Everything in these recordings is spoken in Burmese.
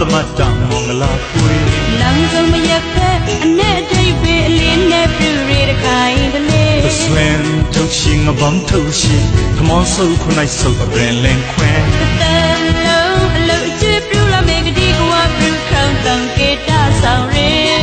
သမတ်တမင်္ဂလာပွေလမ်းဆုံးမရက်ဖက်အနဲ့ဒိတ်ပဲအလင်းနဲ့ပြူရတဲ့ခိုင်တလေသဆွင်ထုတ်ရှင်ငဘောင်းထုတ်ရှင်ထမောဆုပ်ခုနိုင်ဆုပ်အရင်လင်ခွင်တန်လုံးအလုတ်ချစ်ပြူလာမေကတိကဝပြူခေါင်းတန်ကေတာဆောင်ရဲ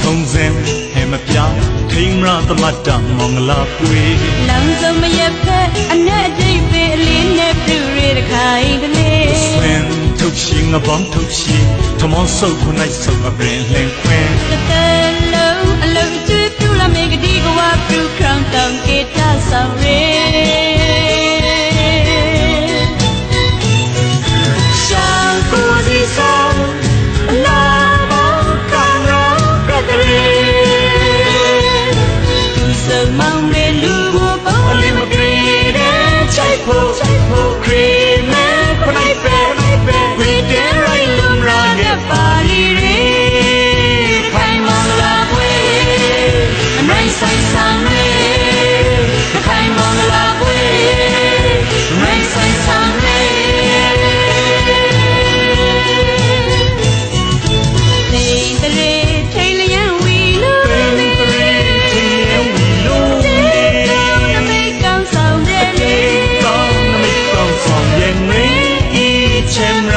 ထုံးစင်ဟဲမပြထိမရသမတ်တမင်္ဂလာပွေလမ်းဆုံးမရက်ဖက်အနဲ့ဒိတ်ပဲအလင်းနဲ့ပြူရတဲ့ခိုင်တလေဆွင်ထုတ်ရှင်ငဘောင်းထုတ်ရှင်ထမောဆုပ်ခုနိုင်ဆုပ်အရင်လင်ခွင်တန်လုံးအလုတ်ချစ်ပြူလာမေကတိကဝပြူခေါင်းတန်ကေတာဆောင်ရဲChemra